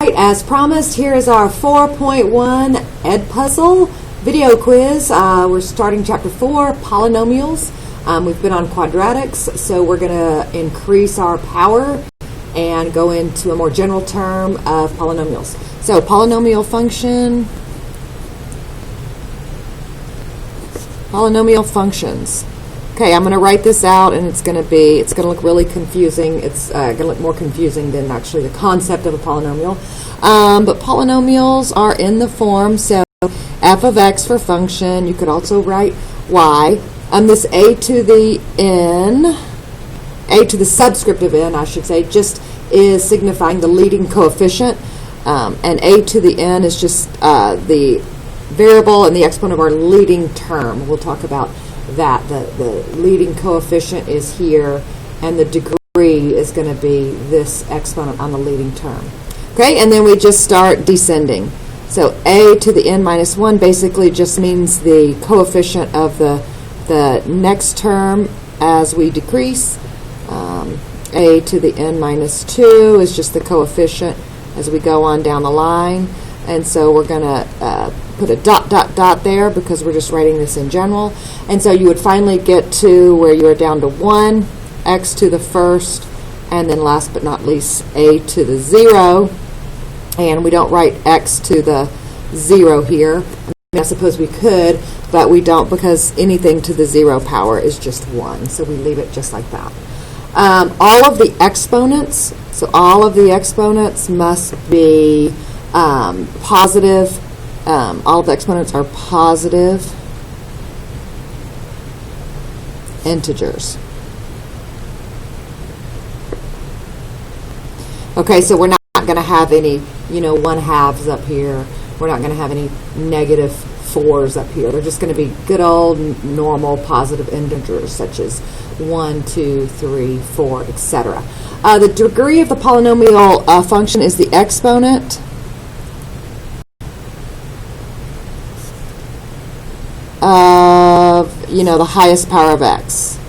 As promised, here is our 4.1 Edpuzzle video quiz. We're starting chapter 4, polynomials. We've been on quadratics, so we're going to increase our power and go into a more general term of polynomials. So polynomial functions. Okay, I'm going to write this out, and it's going to look really confusing. It's going to look more confusing than actually the concept of a polynomial. But polynomials are in the form, so f of x for function. You could also write y. This a to the subscript of n, I should say, just is signifying the leading coefficient, and a to the n is just the variable and the exponent of our leading term. We'll talk about that. The leading coefficient is here, and the degree is going to be this exponent on the leading term. Okay, and then we just start descending. So a to the n minus 1 basically just means the coefficient of the next term as we decrease. A to the n minus 2 is just the coefficient as we go on down the line. And so we're going to put a dot, dot, dot there because we're just writing this in general. And so you would finally get to where you're down to 1, x to the first, and then last but not least, a to the 0. And we don't write x to the 0 here. I suppose we could, but we don't because anything to the 0 power is just 1. So we leave it just like that. All of the exponents, must be positive. All of the exponents are positive integers. Okay, so we're not going to have any, 1/2s up here. We're not going to have any negative 4s up here. They're just going to be good old normal positive integers such as 1, 2, 3, 4, etc. The degree of the polynomial function is the exponent of, the highest power of x.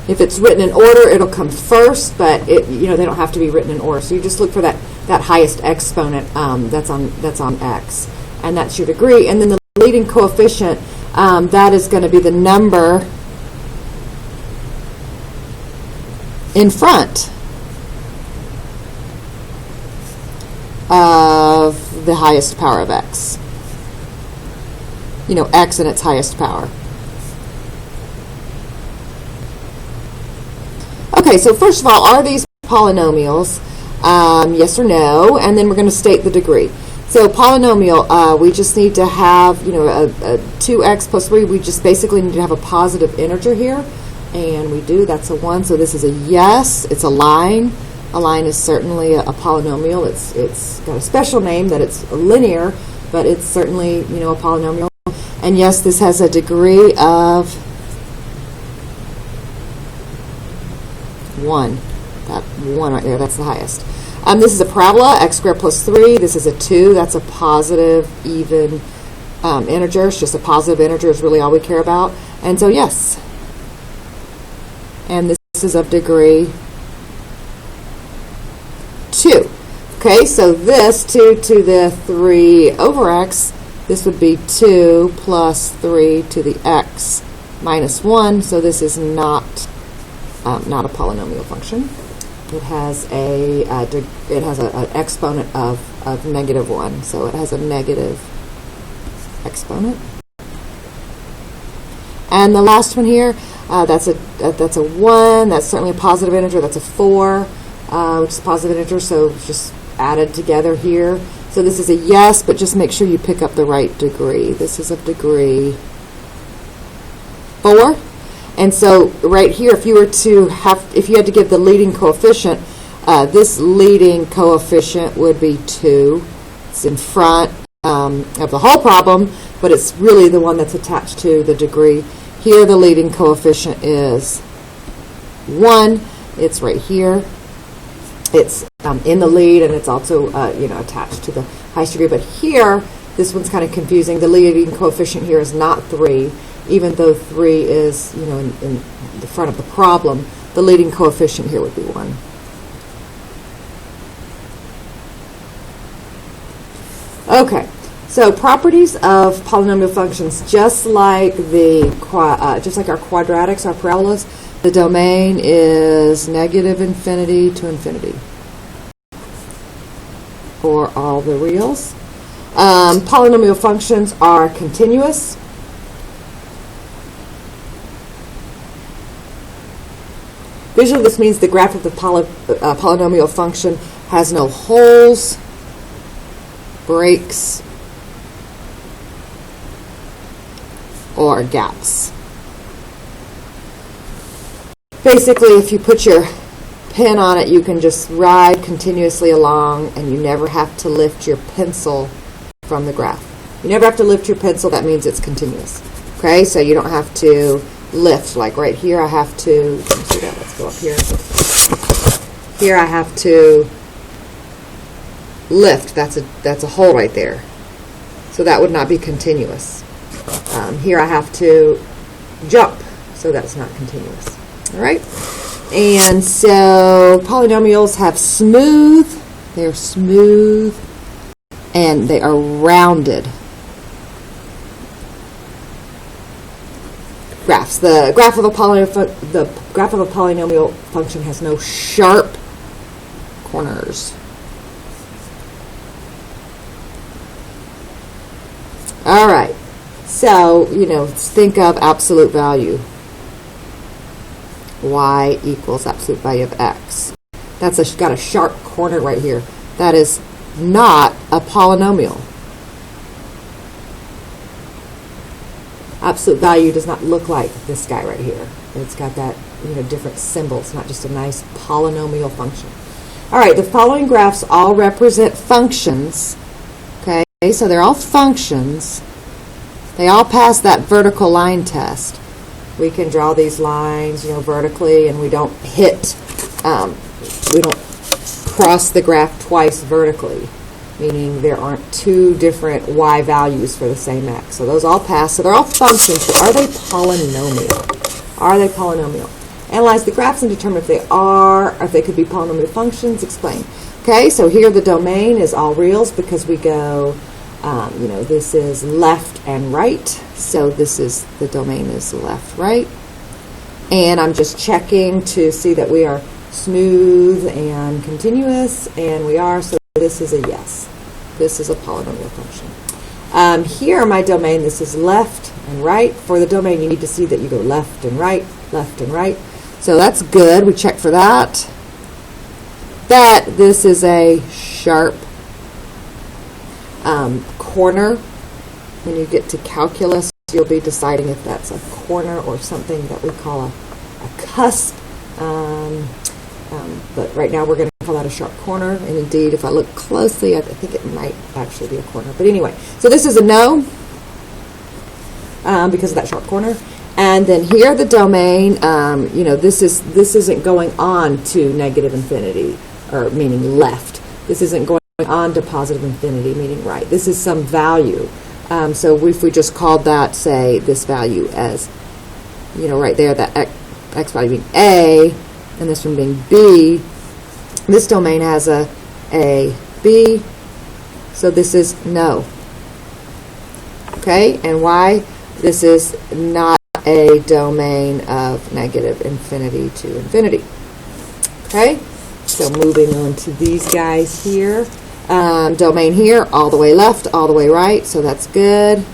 If it's written in order, it'll come first, but they don't have to be written in order. So you just look for that highest exponent that's on x, and that's your degree. And then the leading coefficient, that is going to be the number in front of the highest power of x. X in its highest power. Okay, so first of all, are these polynomials? Yes or no? And then we're going to state the degree. So polynomial, we just need to have, a 2x plus 3. We just basically need to have a positive integer here. And we do. That's a 1. So this is a yes. It's a line. A line is certainly a polynomial. It's got a special name that it's linear, but it's certainly, a polynomial. And yes, this has a degree of 1. That 1 right there, that's the highest. This is a parabola, x squared plus 3. This is a 2. That's a positive, even integer. It's just a positive integer is really all we care about. And so, yes. And this is of degree 2. Okay, so this 2 to the 3 over x, this would be 2 plus 3 to the x minus 1. So this is not a polynomial function. It has an exponent of negative 1, so it has a negative exponent. And the last one here, that's a 1. That's certainly a positive integer. That's a 4, which is a positive integer. So it's just added together here. So this is a yes, but just make sure you pick up the right degree. This is of degree 4. And so right here, if you had to give the leading coefficient, this leading coefficient would be 2. It's in front of the whole problem, but it's really the one that's attached to the degree. Here, the leading coefficient is 1. It's right here. It's in the lead, and it's also attached to the highest degree. But here, this one's kind of confusing. The leading coefficient here is not 3. Even though 3 is, in the front of the problem, the leading coefficient here would be 1. Okay, so properties of polynomial functions, just like our quadratics, our parabolas, the domain is negative infinity to infinity for all the reals. Polynomial functions are continuous. Visually, this means the graph of the polynomial function has no holes, breaks, or gaps. Basically, if you put your pen on it, you can just ride continuously along, and you never have to lift your pencil from the graph. You never have to lift your pencil. That means it's continuous. Okay, so you don't have to lift. Like right here, I have to, let me see that, let's go up here. Here I have to lift. That's a hole right there. So that would not be continuous. Here I have to jump. So that's not continuous. All right? And so polynomials have they're smooth, and they are rounded graphs. The graph of a polynomial function has no sharp corners. All right. So, think of absolute value. Y equals absolute value of x. That's got a sharp corner right here. That is not a polynomial. Absolute value does not look like this guy right here. It's got that, different symbol. It's not just a nice polynomial function. All right, the following graphs all represent functions. Okay, so they're all functions. They all pass that vertical line test. We can draw these lines, vertically, and we don't cross the graph twice vertically, meaning there aren't two different y values for the same x. So those all pass. So they're all functions, but are they polynomial? Are they polynomial? Analyze the graphs and determine if they are, or if they could be polynomial functions. Explain. Okay, so here the domain is all reals because we go, this is left and right. So the domain is left, right. And I'm just checking to see that we are smooth and continuous, and we are, so this is a yes. This is a polynomial function. Here, my domain, this is left and right. For the domain, you need to see that you go left and right, left and right. So that's good. We check for that. That this is a sharp corner. When you get to calculus, you'll be deciding if that's a corner or something that we call a cusp. But right now we're going to call that a sharp corner. And indeed, if I look closely, I think it might actually be a corner. But anyway, so this is a no because of that sharp corner. And then here the domain, this isn't going on to negative infinity, or meaning left. This isn't going on to positive infinity, meaning right. This is some value. So if we just called that, say, this value as, right there, that x value being A, and this one being B, this domain has a B, so this is no. Okay, and why? This is not a domain of negative infinity to infinity. Okay, so moving on to these guys here. Domain here, all the way left, all the way right, so that's good.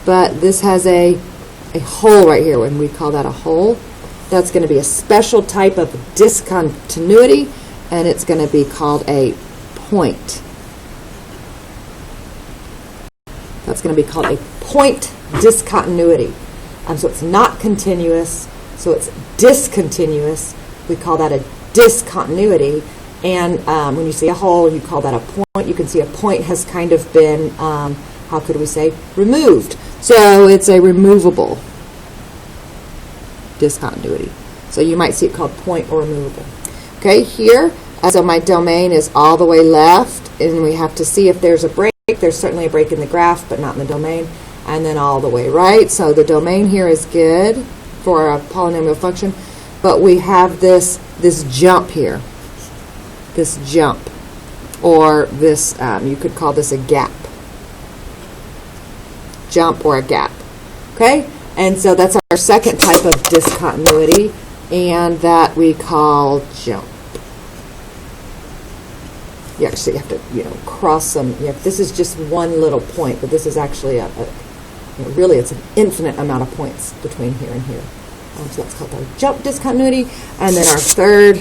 But this has a hole right here, and we call that a hole. That's going to be a special type of discontinuity, and it's going to be called a point. That's going to be called a point discontinuity. So it's not continuous, so it's discontinuous. We call that a discontinuity. And when you see a hole, you call that a point. You can see a point has kind of been, how could we say, removed. So it's a removable discontinuity. So you might see it called point or removable. Okay, here, so my domain is all the way left, and we have to see if there's a break. There's certainly a break in the graph, but not in the domain. And then all the way right. So the domain here is good for a polynomial function. but we have this jump here, this jump, or this, you could call this a gap, jump or a gap, okay? And so that's our second type of discontinuity, and that we call jump. You actually have to, cross some. This is just one little point, but this is actually really it's an infinite amount of points between here and here. So that's called our jump discontinuity. And then our third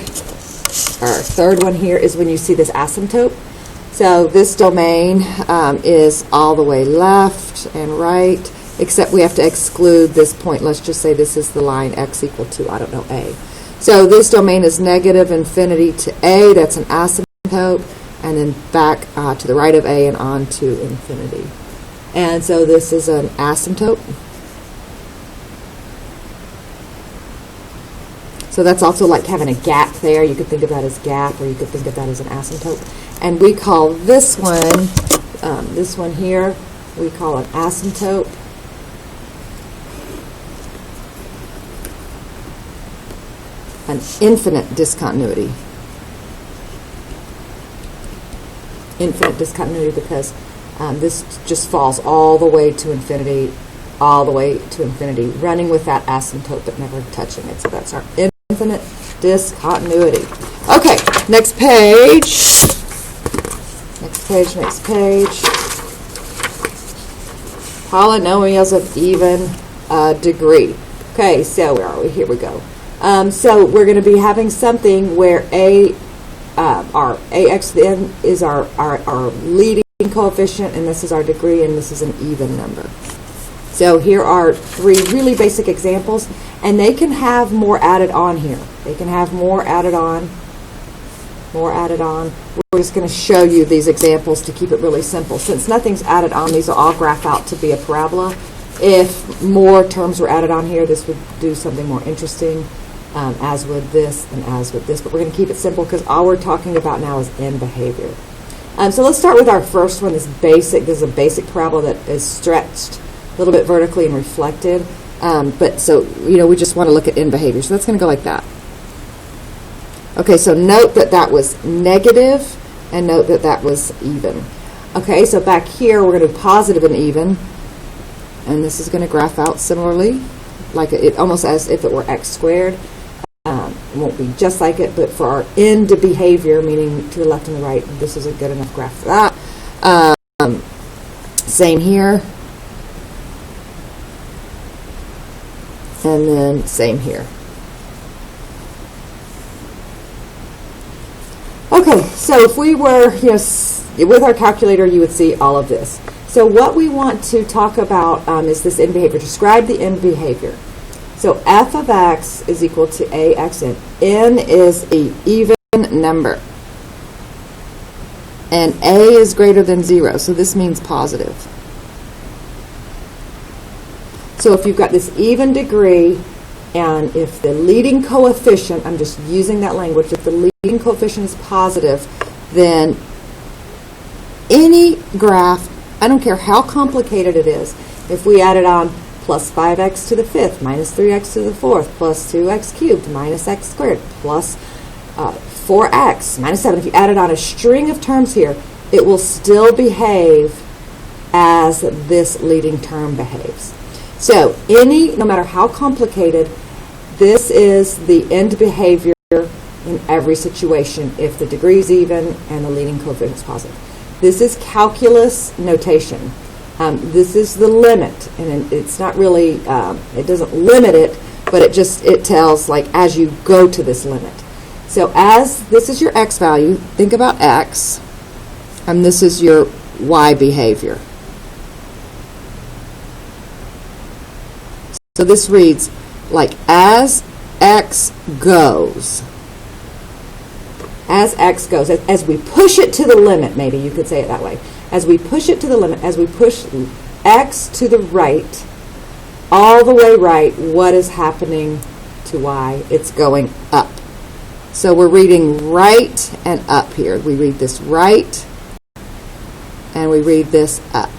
one here is when you see this asymptote. So this domain is all the way left and right, except we have to exclude this point. Let's just say this is the line x equal to, I don't know, a. So this domain is negative infinity to a. That's an asymptote. And then back to the right of a and on to infinity. And so this is an asymptote. So that's also like having a gap there. You could think of that as gap, or you could think of that as an asymptote. And we call this one here, we call an asymptote. An infinite discontinuity. Infinite discontinuity because this just falls all the way to infinity, running with that asymptote but never touching it. So that's our infinite discontinuity. Okay, next page. Next page. Polynomials of even degree. Okay, so where are we? Here we go. So we're going to be having something where our ax to the n is our leading coefficient, and this is our degree, and this is an even number. So here are three really basic examples, and they can have more added on here. They can have more added on. We're just going to show you these examples to keep it really simple. Since nothing's added on, these will all graph out to be a parabola. If more terms were added on here, this would do something more interesting. As with this and as with this. But we're going to keep it simple because all we're talking about now is end behavior. So let's start with our first one, this is a basic parabola that is stretched a little bit vertically and reflected. But so, we just want to look at end behavior. So that's going to go like that. Okay, so note that that was negative, and note that that was even. Okay, so back here we're going to do positive and even. And this is going to graph out similarly, like it almost as if it were x squared. It won't be just like it, but for our end behavior, meaning to the left and the right, this is a good enough graph for that. Same here. And then same here. Okay, so if we were, with our calculator, you would see all of this. So what we want to talk about is this end behavior. Describe the end behavior. So f of x is equal to axn. N is an even number. And a is greater than 0, so this means positive. So if you've got this even degree, and if the leading coefficient, I'm just using that language, if the leading coefficient is positive, then any graph, I don't care how complicated it is, if we add it on plus 5x to the 5th minus 3x to the 4th plus 2x cubed minus x squared plus 4x minus 7. If you add it on a string of terms here, it will still behave as this leading term behaves. So no matter how complicated, this is the end behavior in every situation if the degree is even and the leading coefficient is positive. This is calculus notation. This is the limit, and it's not really, it doesn't limit it, but it tells, like, as you go to this limit. So as this is your x value, think about x, and this is your y behavior. So this reads, like, as x goes, as we push it to the limit, maybe you could say it that way. As we push it to the limit, as we push x to the right, all the way right, what is happening to y? It's going up. So we're reading right and up here. We read this right, and we read this up.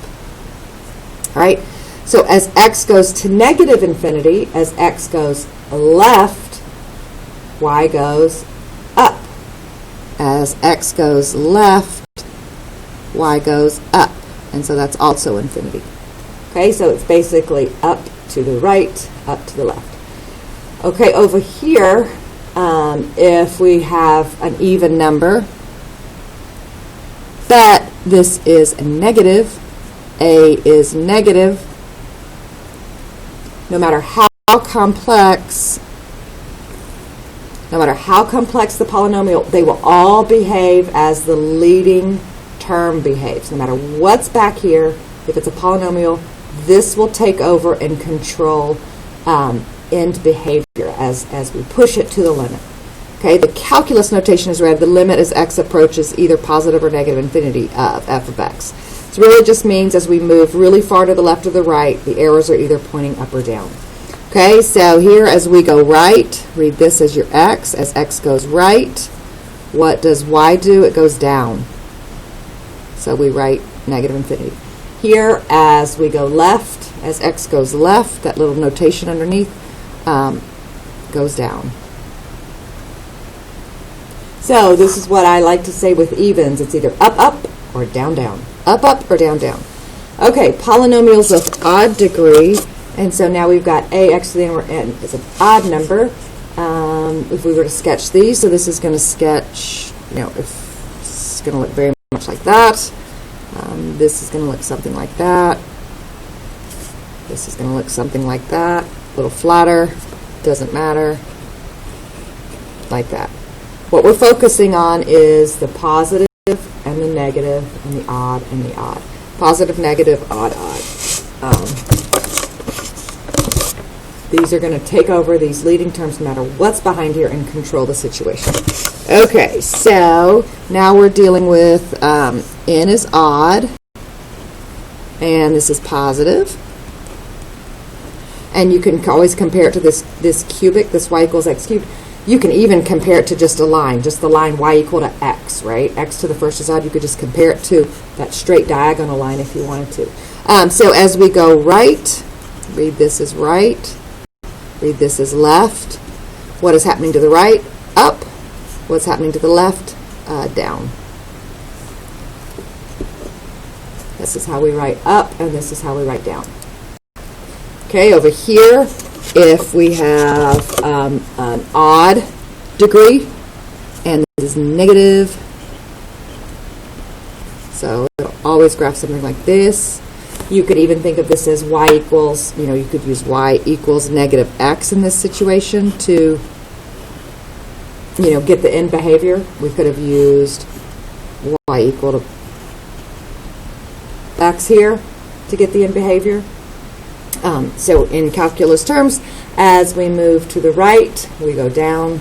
All right? So as x goes to negative infinity, as x goes left, y goes up. As x goes left, y goes up. And so that's also infinity. Okay, so it's basically up to the right, up to the left. Okay, over here, if we have an even number, but this is negative, a is negative, no matter how complex the polynomial, they will all behave as the leading term behaves. No matter what's back here, if it's a polynomial, this will take over and control end behavior as we push it to the limit. Okay, the calculus notation is read, the limit as x approaches either positive or negative infinity of f of x. So really just means as we move really far to the left or the right, the arrows are either pointing up or down. Okay, so here as we go right, read this as your x. As x goes right, what does y do? It goes down. So we write negative infinity. Here as we go left, as x goes left, that little notation underneath goes down. So this is what I like to say with evens. It's either up, up, or down, down. Up, up, or down, down. Okay, polynomials of odd degree. And so now we've got ax to the n is an odd number. If we were to sketch these, so this is going to sketch, if it's going to look very much like that. This is going to look something like that. This is going to look something like that. A little flatter, doesn't matter. Like that. What we're focusing on is the positive and the negative and the odd and the odd. Positive, negative, odd, odd. These are going to take over these leading terms no matter what's behind here and control the situation. Okay, so now we're dealing with n is odd and this is positive. And you can always compare it to this cubic, this y equals x cubed. You can even compare it to just a line, just the line y equal to x, right? X to the first is odd. You could just compare it to that straight diagonal line if you wanted to. So as we go right, read this as right, read this as left. What is happening to the right? Up. What's happening to the left? Down. This is how we write up, and this is how we write down. Okay, over here, if we have an odd degree, and this is negative, so it'll always graph something like this. You could even think of this as y equals, you could use y equals negative x in this situation to, get the end behavior. We could have used y equal to x here to get the end behavior. So in calculus terms, as we move to the right, we go down.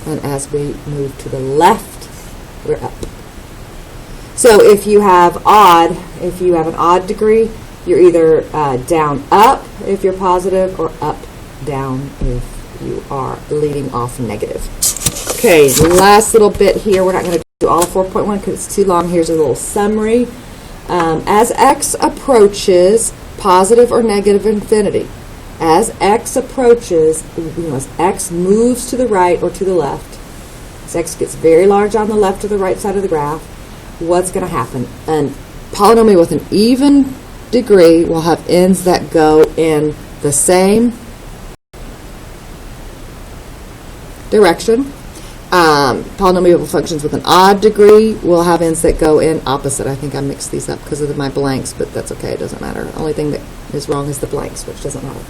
And as we move to the left, we're up. So if you have an odd degree, you're either down up if you're positive or up down if you are leading off negative. Okay, last little bit here. We're not going to do all of 4.1 because it's too long. Here's a little summary. As x approaches positive or negative infinity, as x approaches, as x moves to the right or to the left, as x gets very large on the left or the right side of the graph, what's going to happen? A polynomial with an even degree will have ends that go in the same direction. Polynomial functions with an odd degree will have ends that go in opposite. I think I mixed these up because of my blanks, but that's okay. It doesn't matter. The only thing that is wrong is the blanks, which doesn't matter.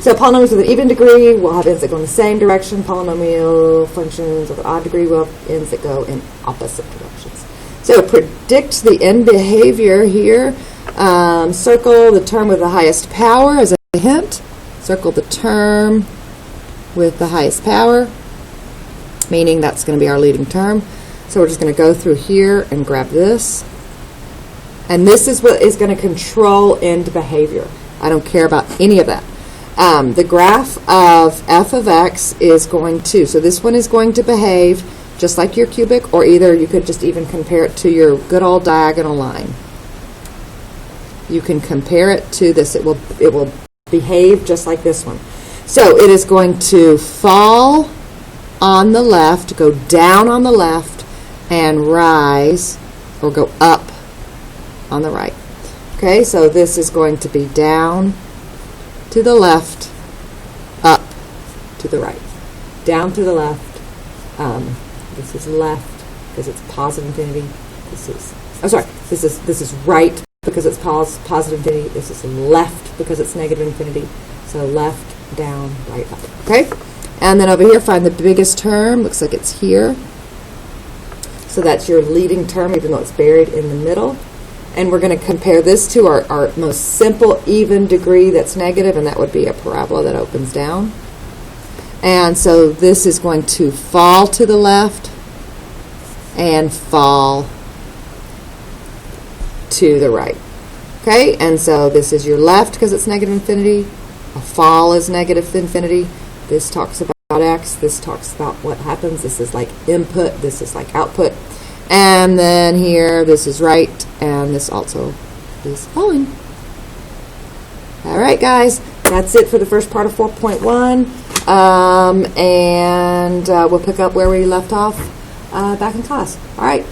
So polynomials with an even degree will have ends that go in the same direction. Polynomial functions with an odd degree will have ends that go in opposite directions. So predict the end behavior here. Circle the term with the highest power as a hint. Circle the term with the highest power, meaning that's going to be our leading term. So we're just going to go through here and grab this. And this is what is going to control end behavior. I don't care about any of that. The graph of f of x is going to, so this one is going to behave just like your cubic, or either you could just even compare it to your good old diagonal line. You can compare it to this. It will behave just like this one. So it is going to fall on the left, go down on the left, and rise or go up on the right. Okay, so this is going to be down to the left, up to the right. Down to the left. This is left because it's positive infinity. This is right because it's positive infinity. This is left because it's negative infinity. So left, down, right, up. Okay? And then over here, find the biggest term. Looks like it's here. So that's your leading term, even though it's buried in the middle. And we're going to compare this to our most simple even degree that's negative, and that would be a parabola that opens down. And so this is going to fall to the left and fall to the right. Okay, and so this is your left because it's negative infinity. A fall is negative infinity. This talks about x. This talks about what happens. This is like input. This is like output. And then here, this is right, and this also is falling. All right, guys, that's it for the first part of 4.1. And we'll pick up where we left off back in class. All right.